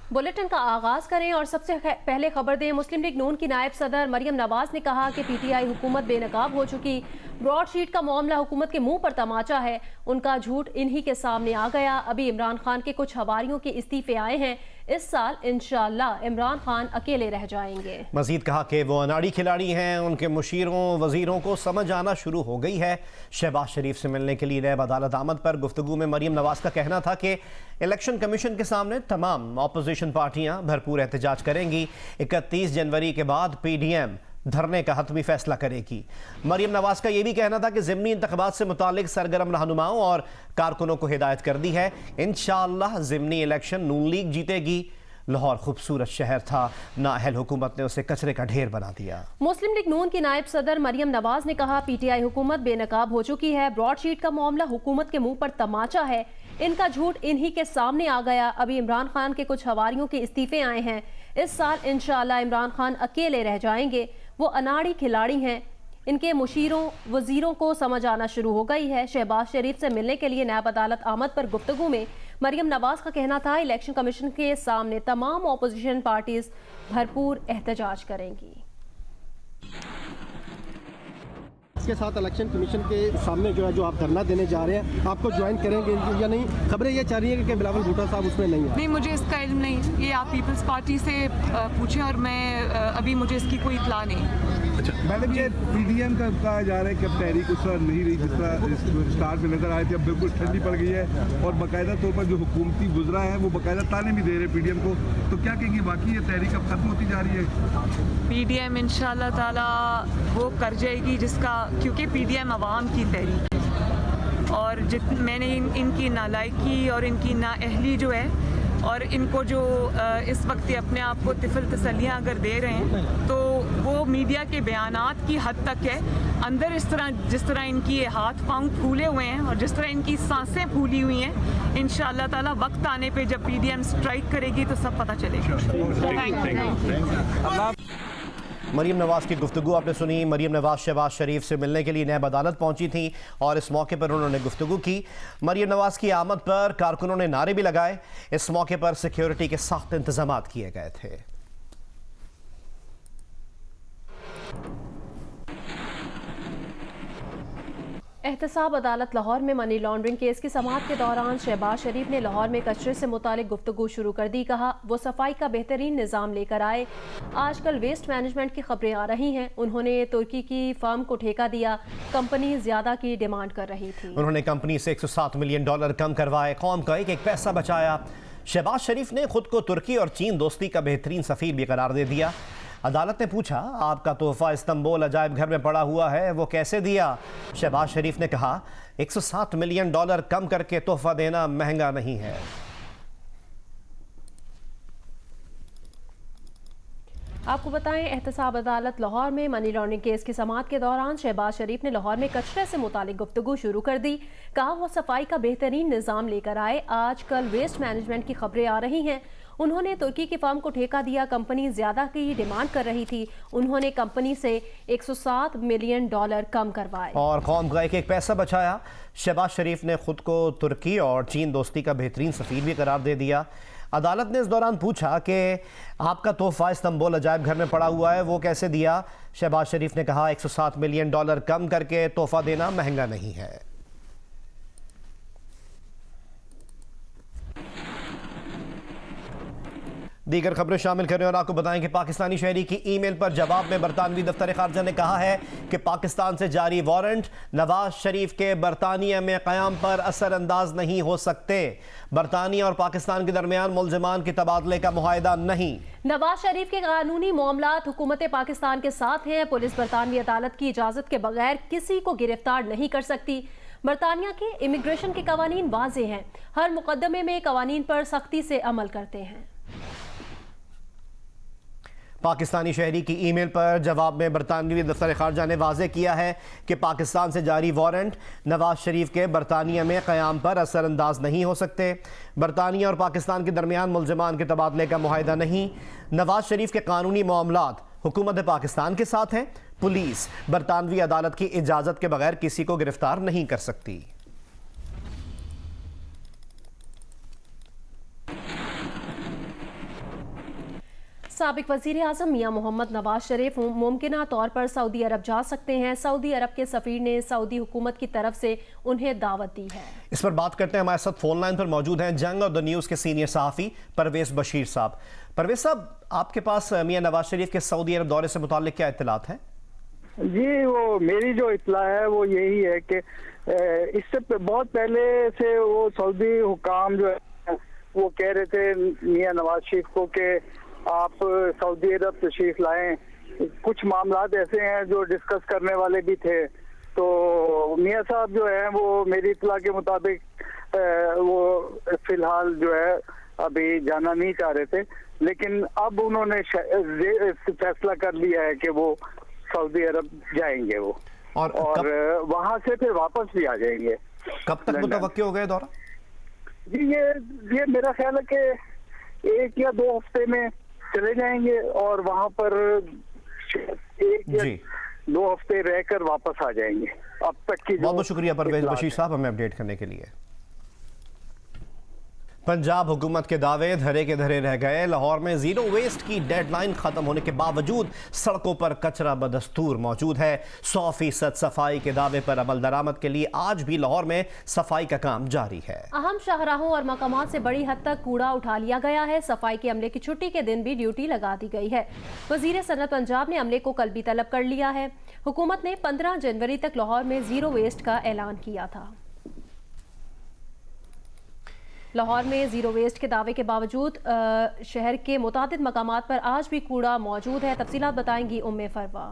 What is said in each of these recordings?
Bulletin का आगाज करें और सबसे पहले खबर दें। मुस्लिम लीग नून की नायब सदर मरियम नवाज ने कहा कि पीटीआई हुकूमत बेनकाब हो चुकी। ब्रॉडशीट का मामला हुकूमत के मुंह पर तमाचा है, उनका झूठ इन्हीं के सामने आ गया। अभी इमरान खान के कुछ हवारियों के इस्तीफे आए हैं, इस साल इंशाअल्लाह इमरान खान अकेले रह जाएंगे। मजीद कहा कि वो अनाड़ी खिलाड़ी हैं, उनके मुशीरों वजीरों को समझ आना शुरू हो गई है। शहबाज शरीफ से मिलने के लिए नैब अदालत आमद पर गुफ्तगू में मरियम नवाज का कहना था कि इलेक्शन कमीशन के सामने तमाम अपोजिशन पार्टियां भरपूर एहतजाज करेंगी। 31 जनवरी के बाद PDM धरने का हतमी फैसला करेगी। मरियम नवाज का यह भी कहना था कि ज़िमनी इंतखाबात से मुतालिक सरगर्म रहनुमाओं और कारकुनों को हिदायत कर दी है, इंशाअल्लाह ज़िमनी इलेक्शन नून लीग जीतेगी। लाहौर खूबसूरत शहर था, नाअहल हुकूमत ने उसे कचरे का ढेर बना दिया। मुस्लिम लीग नून की नायब सदर मरियम नवाज ने कहा, पीटीआई हुकूमत बेनकाब हो चुकी है। ब्रॉडशीट का मामला हुकूमत के मुंह पर तमाचा है, इनका झूठ इन्हीं के सामने आ गया। अभी इमरान खान के कुछ हवारियों के इस्तीफे आए हैं, इस साल इंशाअल्लाह इमरान खान अकेले रह जाएंगे। वो अनाड़ी खिलाड़ी हैं, इनके मुशीरों वजीरों को समझ आना शुरू हो गई है। शहबाज शरीफ से मिलने के लिए नैब अदालत आमद पर गुफ्तगू में मरियम नवाज का कहना था, इलेक्शन कमीशन के सामने तमाम अपोजिशन पार्टीज भरपूर एहतजाज करेंगी। इसके साथ इलेक्शन कमीशन के सामने जो है जो आप धरना देने जा रहे हैं, आपको ज्वाइन करेंगे या नहीं? खबरें ये चाह रही है कि बिलावल भुट्टो साहब उसमें नहीं है। नहीं, मुझे इसका इल्म नहीं, ये आप पीपल्स पार्टी से पूछें और मैं अभी मुझे इसकी कोई इत्तला नहीं। अच्छा मैडम, ये PDM का कहा जा रहा है कि अब तहरीक उस तरह नहीं रही जिस तरह स्टार में नजर आए थे, अब बिल्कुल ठंडी पड़ गई है और बाकायदा तौर पर जो हुकूमती गुजरा है वो बाकायदा ताने भी दे रहे PDM को, तो क्या कहेंगे वाकई ये तहरीक अब खत्म होती जा रही है? PDM इंशाल्लाह ताला वो कर जाएगी जिसका, क्योंकि PDM अवाम की तहरीक है और मैंने इनकी नालायकी और इनकी नाअहली जो है और इनको जो इस वक्त अपने आप को तिफल तसल्लियाँ अगर दे रहे हैं तो वो मीडिया के बयानात की हद तक है। अंदर इस तरह जिस तरह इनकी हाथ पाँव फूले हुए हैं और जिस तरह इनकी सांसें फूली हुई हैं, इंशाअल्लाह ताला वक्त आने पे जब PDM स्ट्राइक करेगी तो सब पता चलेगा। मरियम नवाज की गुफ्तगू आपने सुनी। मरियम नवाज शहबाज शरीफ से मिलने के लिए नैब अदालत पहुंची थी और इस मौके पर उन्होंने गुफ्तगू की। मरियम नवाज की आमद पर कारकुनों ने नारे भी लगाए। इस मौके पर सिक्योरिटी के सख्त इंतजाम किए गए थे। एहतसाब अदालत लाहौर में मनी लॉन्ड्रिंग केस की समाअत के दौरान शहबाज शरीफ ने लाहौर में कचरे से मुतालिक गुफ्तगू शुरू कर दी। कहा, वो सफाई का बेहतरीन निज़ाम लेकर आए। आजकल वेस्ट मैनेजमेंट की खबरें आ रही हैं, उन्होंने तुर्की की फर्म को ठेका दिया, कंपनी ज्यादा की डिमांड कर रही थी। उन्होंने कंपनी से $107 मिलियन कम करवाए, कौम का एक एक पैसा बचाया। शहबाज शरीफ ने खुद को तुर्की और चीन दोस्ती का बेहतरीन सफीर भी करार दे दिया। अदालत ने पूछा, आपका तोहफा इस्तांबुल अजायब घर में पड़ा हुआ है, वो कैसे दिया? शहबाज शरीफ ने कहा, $107 मिलियन कम करके तोहफा देना महंगा नहीं है। आपको बताएं, एहतसाब अदालत लाहौर में मनी लॉन्ड्रिंग केस की समाअत के दौरान शहबाज शरीफ ने लाहौर में कचरे से मुतालिक गुफ्तगू शुरू कर दी। कहा, वो सफाई का बेहतरीन निज़ाम लेकर आए। आजकल वेस्ट मैनेजमेंट की खबरें आ रही हैं, उन्होंने तुर्की की फर्म को ठेका दिया, कंपनी ज्यादा की डिमांड कर रही थी, उन्होंने कंपनी से $107 मिलियन कम करवाए और कौम का एक एक पैसा बचाया। शहबाज शरीफ ने खुद को तुर्की और चीन दोस्ती का बेहतरीन सफीर भी करार दे दिया। अदालत ने इस दौरान पूछा कि आपका तोहफा इस्तांबुल अजायब घर में पड़ा हुआ है, वो कैसे दिया? शहबाज शरीफ ने कहा, $107 मिलियन कम करके तोहफा देना महंगा नहीं है। दीगर खबरें शामिल करें और आपको बताएं कि पाकिस्तानी शहरी की ईमेल पर जवाब में बरतानवी दफ्तर खारजा ने कहा है कि पाकिस्तान से जारी वारंट नवाज शरीफ के बरतानिया में क़याम पर असरअंदाज नहीं हो सकते। बरतानिया और पाकिस्तान के दरमियान मुल्ज़िमान के तबादले का मुआहदा नहीं। नवाज शरीफ के कानूनी मामलात हुकूमत पाकिस्तान के साथ हैं। पुलिस बरतानवी अदालत की इजाज़त के बगैर किसी को गिरफ्तार नहीं कर सकती। बरतानिया के इमिग्रेशन के कवानीन वाज़ेह हैं, हर मुकदमे में कवानीन पर सख्ती से अमल करते हैं। पाकिस्तानी शहरी की ईमेल पर जवाब में बरतानवी दफ्तर खारजा ने वाज़ेह किया है कि पाकिस्तान से जारी वारंट नवाज शरीफ के बरतानिया में क़याम पर असरअंदाज नहीं हो सकते। बरतानिया और पाकिस्तान के दरमियान मुल्ज़िमान के तबादले का मुआहदा नहीं। नवाज शरीफ के कानूनी मामलात हुकूमत पाकिस्तान के साथ हैं। पुलिस बरतानवी अदालत की इजाज़त के बगैर किसी को गिरफ्तार नहीं कर सकती। साबिक वजीर आजम मियां मोहम्मद नवाज शरीफ मुमकिना तौर पर सऊदी अरब जा सकते हैं। सऊदी अरब के सफीर ने सऊदी हुकूमत की तरफ से उन्हें दावत दी है। इस पर बात करते हैं, हमारे साथ फोन लाइन पर मौजूद हैं जंग और द न्यूज़ के सीनियर सहाफ़ी परवेज बशीर साहब। परवेज साहब, आपके पास मियां नवाज शरीफ के सऊदी अरब दौरे से मुताल्लिक क्या इत्तलात हैं? जी, वो मेरी जो इत्तला है वो यही है कि इससे बहुत पहले से वो सऊदी हुकाम जो है वो कह रहे थे मियां नवाज शरीफ को कि आप सऊदी अरब तशरीफ लाएं। कुछ मामलात ऐसे हैं जो डिस्कस करने वाले भी थे, तो मियां साहब जो है वो मेरी इत्तला के मुताबिक वो फिलहाल जो है अभी जाना नहीं चाह रहे थे, लेकिन अब उन्होंने फैसला कर लिया है कि वो सऊदी अरब जाएंगे वो, और वहां से फिर वापस भी आ जाएंगे। कब तक मुतवक्किल हो गए दौरा? जी, ये मेरा ख्याल है कि 1 या 2 हफ्ते में चले जाएंगे और वहां पर 1 या 2 हफ्ते रहकर वापस आ जाएंगे। अब तक की बहुत बहुत शुक्रिया परवेज बशीर साहब हमें अपडेट करने के लिए। पंजाब हुकूमत के दावे धरे के धरे रह गए। लाहौर में जीरो वेस्ट की डेडलाइन खत्म होने के बावजूद सड़कों पर कचरा बदस्तूर मौजूद है। 100% सफाई के दावे पर अमल दरामद के लिए आज भी लाहौर में सफाई का काम जारी है। अहम शाहराहों और मकामात से बड़ी हद तक कूड़ा उठा लिया गया है। सफाई के अमले की छुट्टी के दिन भी ड्यूटी लगा दी गई है। वजीर सनत पंजाब ने अमले को कल भी तलब कर लिया है। हुकूमत ने 15 जनवरी तक लाहौर में जीरो वेस्ट का ऐलान किया था। लाहौर में जीरो वेस्ट के दावे के बावजूद शहर के मुतादिद मकामात पर आज भी कूड़ा मौजूद है। तफसीलात बताएंगी उम्मे फरवा।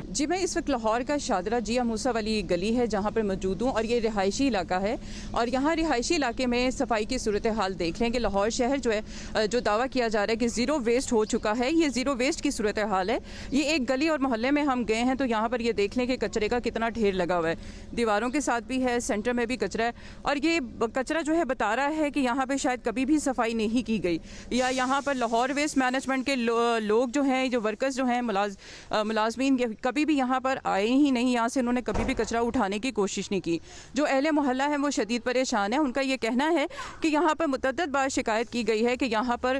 जी, मैं इस वक्त लाहौर का शादरा जिया मूसा वाली गली है जहाँ पर मौजूद हूँ और ये रिहायशी इलाका है और यहाँ रिहायशी इलाके में सफाई की सूरत हाल देख लें कि लाहौर शहर जो है जो दावा किया जा रहा है कि ज़ीरो वेस्ट हो चुका है, ये ज़ीरो वेस्ट की सूरत हाल है। ये एक गली और मोहल्ले में हम गए हैं तो यहाँ पर ये देख लें कि कचरे का कितना ढेर लगा हुआ है, दीवारों के साथ भी है, सेंटर में भी कचरा है और ये कचरा जो है बता रहा है कि यहाँ पर शायद कभी भी सफाई नहीं की गई या यहाँ पर लाहौर वेस्ट मैनेजमेंट के लोग जो हैं, जो वर्कर्स जो हैं, मुलाजमीन कभी भी यहाँ पर आए ही नहीं, यहाँ से उन्होंने कभी भी कचरा उठाने की कोशिश नहीं की। जो अहले मोहल्ला है वो शदीद परेशान है। उनका ये कहना है कि यहाँ पर मुतअद्दिद बार शिकायत की गई है कि यहाँ पर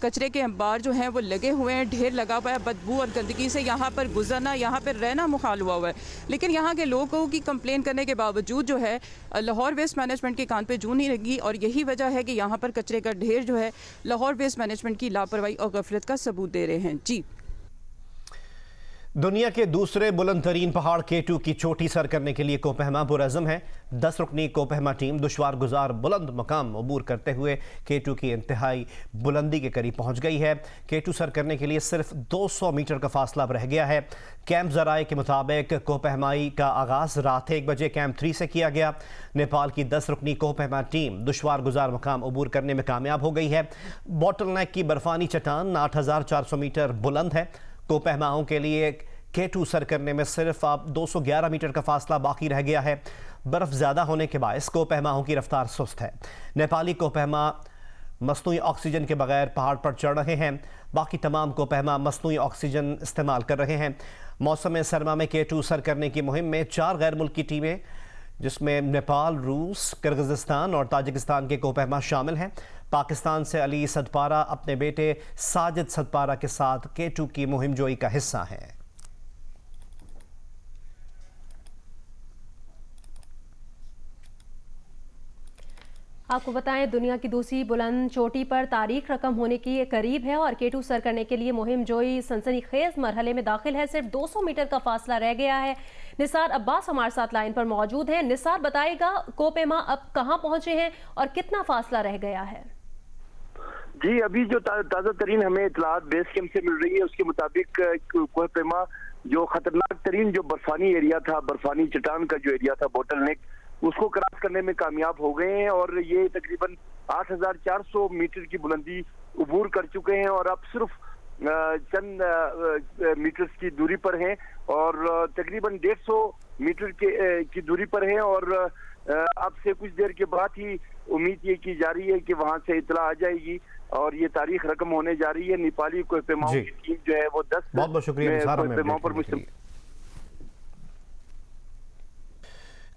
कचरे के अंबार जो हैं वो लगे हुए हैं, ढेर लगा हुआ है, बदबू और गंदगी से यहाँ पर गुजरना, यहाँ पर रहना मुहाल हुआ हुआ है। लेकिन यहाँ के लोगों की कंप्लेन करने के बावजूद जो है लाहौर वेस्ट मैनेजमेंट के कान पे जूं नहीं लगी और यही वजह है कि यहाँ पर कचरे का ढेर जो है लाहौर वेस्ट मैनेजमेंट की लापरवाही और गफलत का सबूत दे रहे हैं। जी, दुनिया के दूसरे बुलंद तरीन पहाड़ K2 की चोटी सर करने के लिए कोपहमा पुरअज़्म है। 10 रुकनी कोपहमा टीम दुश्वार गुजार बुलंद मकाम अबूर करते हुए K2 की इंतहाई बुलंदी के करीब पहुंच गई है। K2 सर करने के लिए सिर्फ 200 मीटर का फासला रह गया है। कैंप ज़राए के मुताबिक कोपहमाई का आगाज़ रात 1 बजे कैंप 3 से किया गया। नेपाल की 10 रुकनी कोपहमा टीम दुश्वार गुजार मकाम अबूर करने में कामयाब हो गई है। बॉटल नेक की बर्फानी चट्टान 8400 मीटर बुलंद है। कोपहमाओं के लिए K2 सर करने में सिर्फ 211 मीटर का फासला बाकी रह गया है। बर्फ़ ज़्यादा होने के बायस कोपहमाओं की रफ्तार सुस्त है। नेपाली कोपहमा मसनूई ऑक्सीजन के बगैर पहाड़ पर चढ़ रहे हैं। बाकी तमाम कोपहमा मसनूई ऑक्सीजन इस्तेमाल कर रहे हैं। मौसम सरमा में K2 सर करने की मुहिम में 4 गैर मुल्की टीमें जिसमें नेपाल, रूस, किर्गिज़स्तान और ताजिकिस्तान के कोपहमा शामिल हैं। पाकिस्तान से अली सदपारा अपने बेटे साजिद सदपारा के साथ K2 की मुहिम जोई का हिस्सा हैं। आपको बताएं, दुनिया की दूसरी बुलंद चोटी पर तारीख रकम होने की करीब है और K2 सर करने के लिए मुहिम जोई सनसनीखेज मरहले में दाखिल है। सिर्फ 200 मीटर का फासला रह गया है। निसार अब्बास हमारे साथ लाइन पर मौजूद हैं। निसार, बताएगा कोपहमा अब कहां पहुंचे हैं और कितना फासला रह गया है? जी, अभी जो ताज़ा तरीन हमें इतलात बेस कैंप से मिल रही है उसके मुताबिक कोपहमा जो खतरनाक तरीन जो बर्फानी एरिया था, बर्फानी चट्टान का जो एरिया था, बॉटल नेक, उसको क्रॉस करने में कामयाब हो गए हैं और ये तकरीबन 8400 मीटर की बुलंदी अबूर कर चुके हैं और अब सिर्फ चंद मीटर्स की दूरी पर हैं और तकरीबन 150 मीटर की दूरी पर हैं और अब से कुछ देर के बाद ही उम्मीद ये की जा रही है कि वहां से इतला आ जाएगी और ये तारीख रकम होने जा रही है। नेपाली कोपहमाओं की टीम जो है वो 10 बहुत शुक्रिया कोपहमाओं पर मुश्तमिल।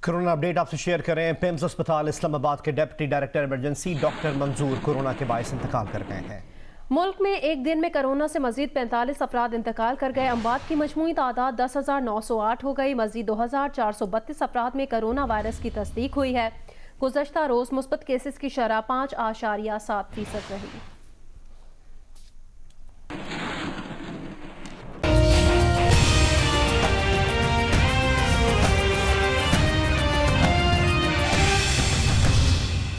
कोरोना अपडेट आपसे शेयर करें। पिम्स अस्पताल इस्लामाबाद के डिप्टी डायरेक्टर इमरजेंसी डॉक्टर मंजूर कोरोना के बायस इंतकाल कर गए हैं। मुल्क में एक दिन में कोरोना से मजीद 45 अफराद इंतकाल कर गए। अमवात की मजमूई तादाद 10,908 हो गई। मजीद 2,432 अफराद में कोरोना वायरस की तस्दीक हुई है। गुज़श्ता रोज़ मुस्बत केसेस की शरह 5.7% रही।